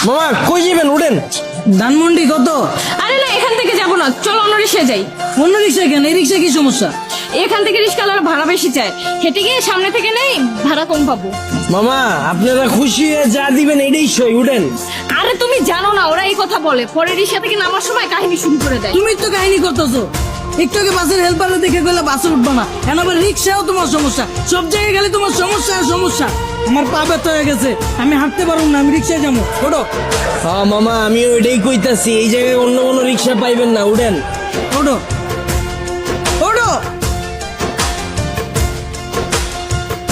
মামা কই যাবেন? উঠেন। ধানমন্ডি কত? আরে না, এখান থেকে যাবো না, চলো অন্য রিক্সায় যাই। অন্য রিক্সা কেন? এই রিক্সা কি সমস্যা? এখান থেকে রিক্সাওয়ালারা ভাড়া বেশি চায়, হেঁটে গিয়ে সামনে থেকে নেই, ভাড়া কম পাবো। মামা আপনারা খুশি হয়ে যা দিবেন এটাই সই। উঠেন। আরে তুমি জানো না, ওরা এই কথা বলে, পরে রিক্সা থেকে নামার সময় কাহিনী শুরু করে দেয়। তুমি তো কাহিনী করতেছো। একটু আগে বাসের হেল্পারে দেখে গেলে বাসে উঠবো না, এখন আবার রিক্সাও তোমার সমস্যা। সব জায়গায় গেলে তোমার সমস্যা আর সমস্যা। আমার পা ব্যথা হয়ে গেছে, আমি হাঁটতে পারবো না, আমি রিক্সায় যাবো। ওঠো হ্যাঁ মামা, আমি ওইটাই কইতাছি, এই জায়গায় অন্য কোনো রিক্সা পাইবেন না। উঠেন। ওঠো ওঠো,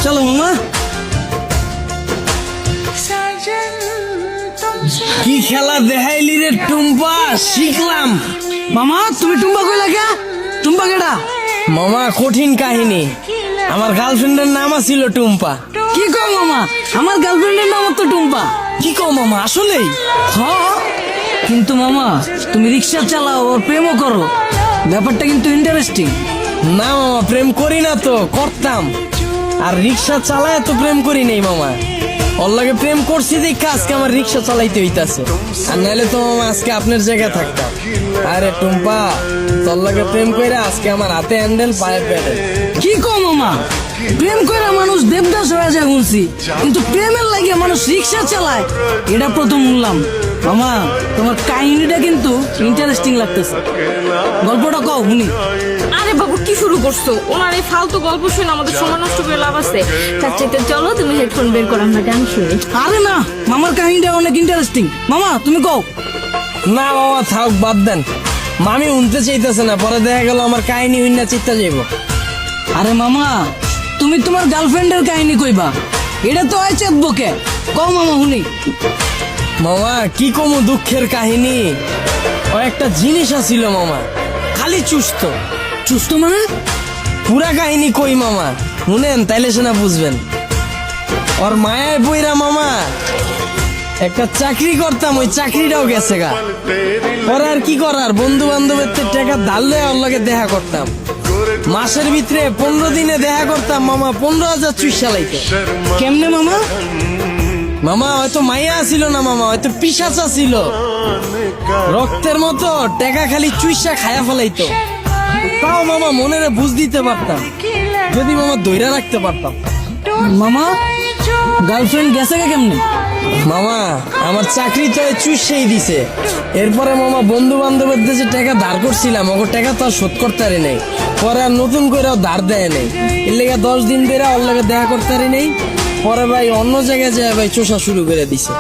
চলো মামা। কি খেলা দেখাইলি রে টুম্পা, শিখলাম। মামা তুমি টুম্বা কই লাগা? টুম্বা কেডা? মামা কঠিন কাহিনী, আমার গার্লফ্রেন্ডের নাম ছিল টুম্পা। কি কও মামা? আমার গার্লফ্রেন্ডের নাম তো টুম্পা। কি কও মামা, আসলেই? হ্যাঁ, কিন্তু মামা তুমি রিক্সা চালাও আর প্রেমও করো, ব্যাপারটা কিন্তু ইন্টারেস্টিং। না মামা, প্রেম করি না তো, করতাম। আর রিক্সা চালায় তো প্রেম করি নাই মামা। ওর লাগে প্রেম করছি দেখে আজকে আমার রিক্সা চালাইতে হইতাছে, আর নাহলে তো মামা আজকে আপনার জায়গায় থাকতাম। আরে টুম্পা, তোর লাগে প্রেম কইরা আজকে আমার হাতে হ্যান্ডেল, পায়ে প্যাডেল। কি কও মামা? প্রেম করে মানুষ দেবদাস হয়ে যায় শুনছি, কিন্তু প্রেমের লাগে মানুষ রিক্সা চালায় এটা প্রথম শুনলাম। মামা তোমার কাহিনীটা কিন্তু ইন্টারেস্টিং লাগতেছে, গল্পটা কও শুনি। আরে বাবু কি শুরু করছো? ওনার এই ফালতু গল্প শুনে আমাদের সময় নষ্ট করে লাভ আছে। তার চাইতে চলো তুমি হেডফোন বের করো, আমরা গান শুনি। আরে না, মামার কাহিনীটা অনেক ইন্টারেস্টিং। মামা তুমি কও। না মামা থাক, বাদ দেন। মামি উনতে চাইতেছে না, পরে দেখা গেল আমার কাহিনী উন্না চিত্তা যাইব। আরে মামা তুমি তোমার গার্লফ্রেন্ডের কাহিনী কইবা, এটা তো হয় চেতবকে। কও মামা শুনি। মামা কি কমু দুঃখের কাহিনী, ও একটা জিনিস আছিল মামা, খালি চুস্ত। চুস্ত মানে? পুরা কাহিনী কই মামা, শুনেন তাইলে সেনা বুঝবেন। ওর মায়ের বইরা মামা একটা চাকরি করতাম, ওই চাকরিটাও গেছে গা। ওর আর কি করার, বন্ধু বান্ধবের টাকা ধারলে ওর লগে দেখা করতাম। মাসের ভিতরে 15 দিনে দেখা করতাম মামা, 15,000 চুইসা লাইতো। কেমনে মামা? মামা হয়তো মাইয়া ছিল না মামা, হয়তো পিশাচা ছিল, রক্তের মতো টাকা খালি চুইসা খায়া ফেলাইতো। তাও মামা মনের বুঝ দিতে পারতাম, যদি মামা দইরা রাখতে পারতাম। মামা গার্লফ্রেন্ড গেছে কে কেমনে? মামা আমার চাকরি তো চুষেই দিছে। এরপরে মামা বন্ধু বান্ধবের দেশে টাকা ধার করছিলাম, ওকে টাকা তো আর শোধ করতে পারি নাই। পরে আর নতুন করে ধার দেয় নাই, এর লেগে 10 দিন ধরে ওর লগে দেখা করতে পারি নাই। পরে ভাই অন্য জায়গায় যায় ভাই চোষা শুরু করে দিছে।